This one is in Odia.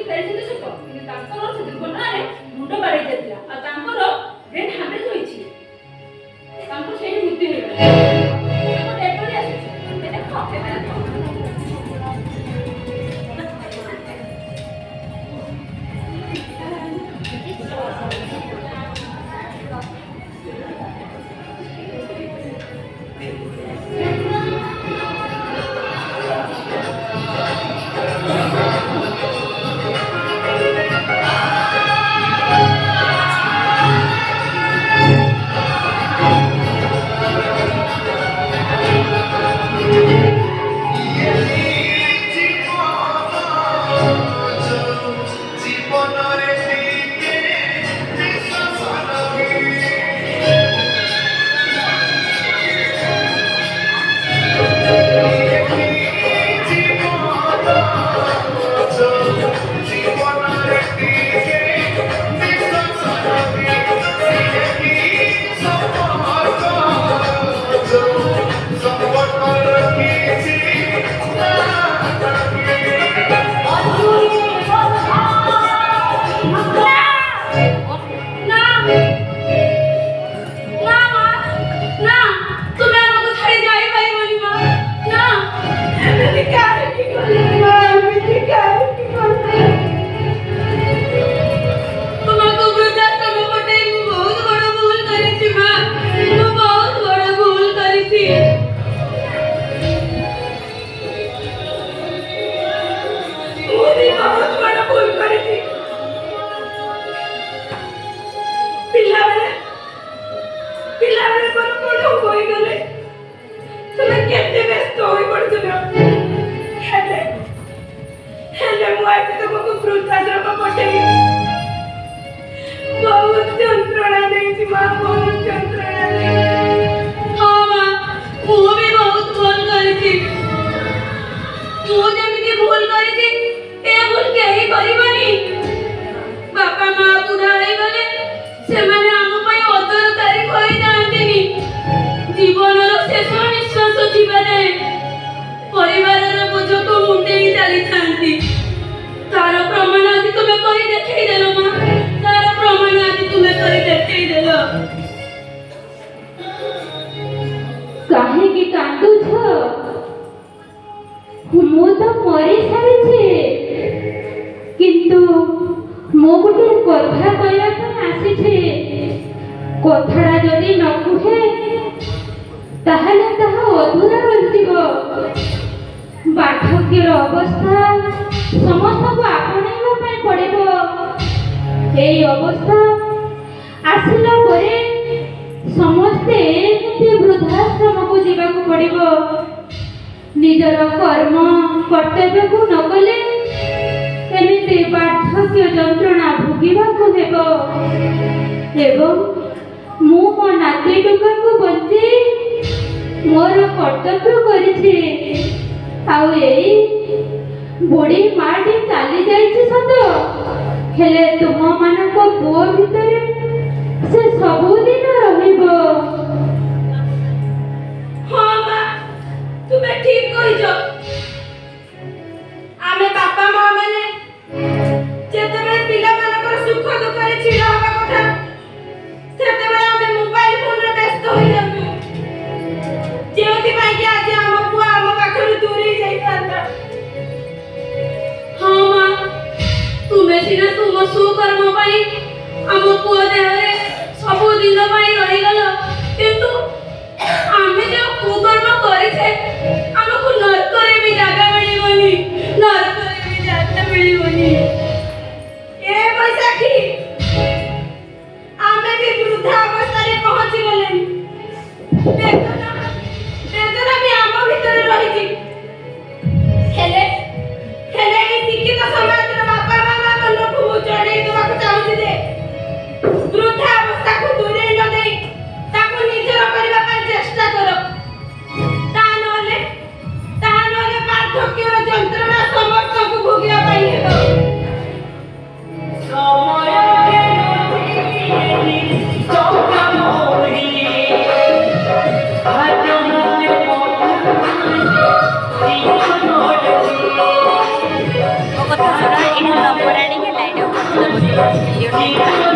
ଫେରିଥିଲେ ସତ, କିନ୍ତୁ ତାଙ୍କର ସେ ଦୁର୍ଘଟଣାରେ ମୁଣ୍ଡ ବାଡ଼େଇ ଯାଇଥିଲା ଆଉ ତାଙ୍କର ବ୍ରେନ୍ ହ୍ୟାମରେଜ୍ ହୋଇଛି। ତାଙ୍କୁ ସେଇଠି ମୃତ୍ୟୁ ହେଇଗଲା। ଏପରି ଆସୁଛି ଦେଖ କାହିଁକି କାନ୍ଦୁଛ? ମୁଁ ତ ମରି ସାରିଛି, କିନ୍ତୁ ମୁଁ ଗୋଟେ କଥା କହିବା ପାଇଁ ଆସିଛି। କଥାଟା ଯଦି ନ କୁହେ ତାହେଲେ ତାହା ଅଧୁରା ରହିଯିବ। ବାର୍ଦ୍ଧକ୍ୟର ଅବସ୍ଥା ସମସ୍ତଙ୍କୁ ଆପଣେଇବା ପାଇଁ ପଡ଼ିବ। ଏଇ ଅବସ୍ଥା ଆସିଲା ପରେ ସମସ୍ତେ ଏମିତି ବୃଦ୍ଧାଶ୍ରମକୁ ଯିବାକୁ ପଡ଼ିବ। ନିଜର କର୍ମ କର୍ତ୍ତବ୍ୟକୁ ନ କଲେ ଏମିତି ବାର୍ଦ୍ଧକ୍ୟ ଯନ୍ତ୍ରଣା ଭୋଗିବାକୁ ହେବ। ଏବଂ ମୁଁ ମୋ ନାତି ଟୁକାକୁ ବଞ୍ଚେଇ ମୋର କର୍ତ୍ତବ୍ୟ କରିଛି। ଆଉ ଏଇ ବୁଢ଼ୀ ମାଟି ଚାଲି ଯାଇଛି ସତ, ହେଲେ ତୁମମାନଙ୍କ ପୁଅ ଭିତରେ ସେ ସବୁଦିନ ରହିବ। ହଁ ମା, ତୁମେ ଠିକ କହିଛ। ଆମେ ବାପା ମା ମାନେ ଯେତେବେଳେ ପିଲାମାନଙ୍କର ସୁଖ ଦୁଃଖରେ ଛିଡ଼ା ହେବା କଥା, ସେତେବେଳେ ଆମେ ମୋବାଇଲ ଫୋନରେ ବ୍ୟସ୍ତ ହୋଇଯାଉଛୁ, ଯେଉଁଥିପାଇଁ କି ଆଜି ଆମ ପୁଅ ଆମ ପାଖରୁ ଦୂରେଇ ଯାଇଥାନ୍ତା। ହଁ ମା, ତୁମେ ସିନା ତୁମ ସୁକର୍ମ ପାଇଁ ଆମ ପୁଅ ଦେହରେ ସବୁଦିନ ପାଇଁ ରହିଗଲ, କିନ୍ତୁ ଆମେ ଯେଉଁ କୁକର୍ମ କରିଛେ ଆମକୁ ନର୍କରେ ବି ଜାଗା ମିଳିବନି, ନର୍କରେ ବି ଜାଗା ମିଳିବନି। ଏ ବୈଶାଖୀ, ଆମେ ବି ବୃଦ୍ଧା ଅବସ୍ଥାରେ ପହଞ୍ଚି ଗଲେଣି। ବେଦନା ବି ଆମ ଭିତରେ ରହିଛି। ହେଲେ ଏଇ ଶିକ୍ଷିତ ସମାଜର ବାପା ମା ମାନଙ୍କୁ ମୁଁ ଜଣେଇ ଦେବାକୁ ଚାହୁଁଛି ଯେ ବୃଦ୍ଧା ଅବସ୍ଥାକୁ ଦୂରେଇ ନ ଦେଇ ତାକୁ ନିଜର କରିବା ପାଇଁ ଚେଷ୍ଟା କର। ତା ନହେଲେ ବାର୍ଦ୍ଧକ୍ୟର ଯନ୍ତ୍ରଣା ସମସ୍ତଙ୍କୁ ଭୋଗିବା ପାଇଁ ହେବ। কথা କି